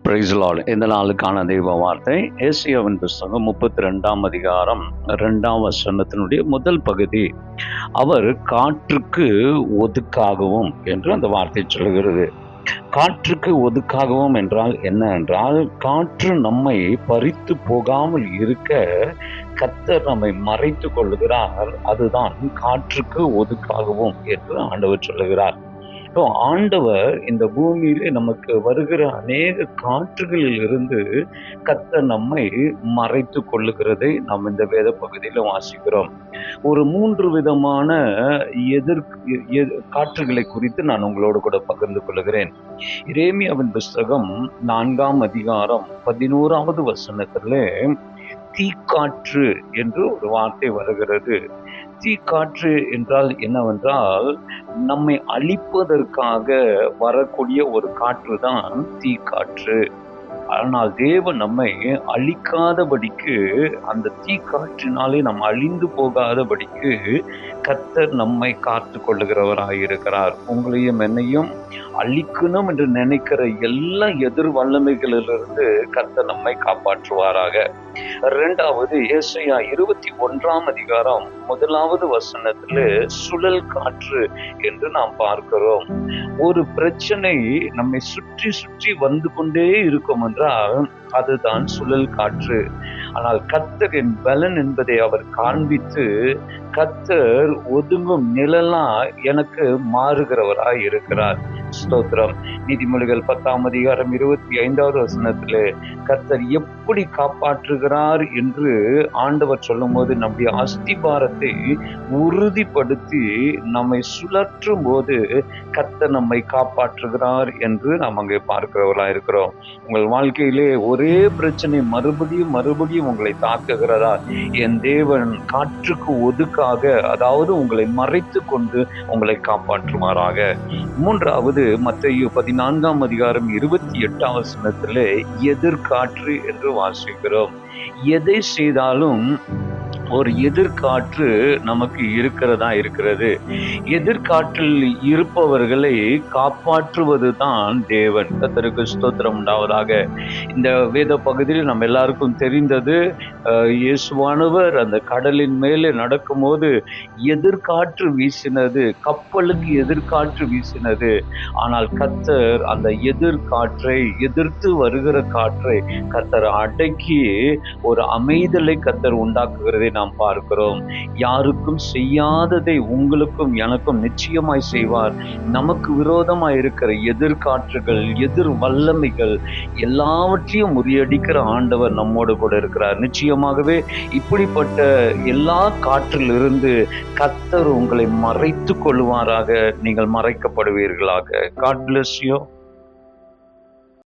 Price Lord. இந்த நாளுக்கான தெய்வ வார்த்தை ஏசாயாவின் புஸ்தகம் 32ஆம் அதிகாரம் 2ஆம் வசனத்தினுடைய முதல் பகுதி. அவர் காற்றுக்கு ஒதுக்காகவும் என்று அந்த வார்த்தை சொல்கிறது. காற்றுக்கு ஒதுக்காகவும் என்றால் என்ன என்றால், காற்று நம்மை பறித்து போகாமல் இருக்க கர்த்தர் நம்மை மறைத்து கொள்ளுகிறார். அதுதான் காற்றுக்கு ஒதுக்காகவும் என்று ஆண்டவர் சொல்லுகிறார். ஆண்டவர் இந்த பூமியிலே நமக்கு வருகிற அநேக காற்றுகளில் இருந்து கர்த்தர் நம்மை மறைத்து கொள்ளுகிறதை நாம் இந்த வேத பகுதியில வாசிக்கிறோம். ஒரு 3 விதமான காற்றுகளை குறித்து நான் உங்களோடு கூட பகிர்ந்து கொள்கிறேன். எரேமியாவின் புஸ்தகம் 4ஆம் அதிகாரம் 11வது வசனத்திலே தீக்காற்று என்று ஒரு வார்த்தை வருகிறது. தீக்காற்று என்றால் என்னவென்றால், நம்மை அழிப்பதற்காக வரக்கூடிய ஒரு காற்று தான் தீக்காற்று. ஆனால் தேவன் நம்மை அழிக்காதபடிக்கு, அந்த தீக்காற்றினாலே நாம் அழிந்து போகாதபடிக்கு கர்த்தர் நம்மை காத்து கொள்ளுகிறவராயிருக்கிறார். உங்களையும் என்னையும் அழிக்கணும் என்று நினைக்கிற எல்லா எதிர் வல்லமைகளிலிருந்து கர்த்தர் நம்மை காப்பாற்றுவாராக. 2வது ஏசாயா 21ஆம் அதிகாரம் 1வது வசனத்திலே சுழல் காற்று என்று நாம் பார்க்கிறோம். ஒரு பிரச்சனை நம்மை சுற்றி சுற்றி வந்து கொண்டே இருக்கும் என்றால் அதுதான் சுழல் காற்று. ஆனால் கர்த்தரின் பலன் என்பதை அவர் காண்பித்து, கர்த்தர் ஒதுங்கும் நிழலா எனக்கு மாறுகிறவராய் இருக்கிறார். ஸ்தோத்திரம். நீதிமொழிகள் 10ஆம் அதிகாரம் 25வது வசனத்திலே கர்த்தர் எப்படி காப்பாற்றுகிறார் என்று ஆண்டவர் சொல்லும் போது, நம்முடைய அஸ்திபாரத்தை உறுதிப்படுத்தி நம்மை சுழற்றும் போது கர்த்தர் நம்மை காப்பாற்றுகிறார் என்று நாம் அங்கே பார்க்கிறவர்களா இருக்கிறோம். உங்கள் வாழ்க்கையிலே ஒரே பிரச்சனை மறுபடியும் உங்களை தாக்குகிறதா? என் தேவன் காற்றுக்கு ஒதுக்காக, அதாவது உங்களை மறைத்து கொண்டு உங்களை காப்பாற்றுமாறாக. 3வது மத்தேயு 14ஆம் அதிகாரம் 28ஆம் வசனத்திலே எதிர்காற்று என்று வாசிக்கிறோம். எதை செய்தாலும் ஒரு எதிர்காற்று நமக்கு இருக்கிறது. எதிர்காற்றில் இருப்பவர்களை காப்பாற்றுவது தான் தேவன். கர்த்தருக்கு ஸ்தோத்திரம் உண்டாவதாக. இந்த வேத பகுதியில் நம்ம எல்லாருக்கும் தெரிந்தது, இயேசுவானவர் அந்த கடலின் மேலே நடக்கும்போது எதிர்காற்று வீசினது, கப்பலுக்கு எதிர்காற்று வீசினது. ஆனால் கர்த்தர் அந்த எதிர்காற்றை, எதிர்த்து வருகிற காற்றை கர்த்தர் அடக்கி ஒரு அமைதலை கர்த்தர் உண்டாக்குகிறதை நாம் பார்க்கிறோம். யாருக்கும் செய்யாததை உங்களுக்கும் எனக்கும் நிச்சயமாய் செய்வார். நமக்கு விரோதமாய் இருக்கிற எதிர்காற்றுகள், எதிர் வல்லமைகள் எல்லாவற்றையும் முறியடிக்கிற ஆண்டவர் நம்மோடு கூட இருக்கிறார். நிச்சயமாகவே இப்படிப்பட்ட எல்லா காற்றிலிருந்து கர்த்தர் உங்களை மறைத்து கொள்வாராக. நீங்கள் மறைக்கப்படுவீர்களாக. God bless you.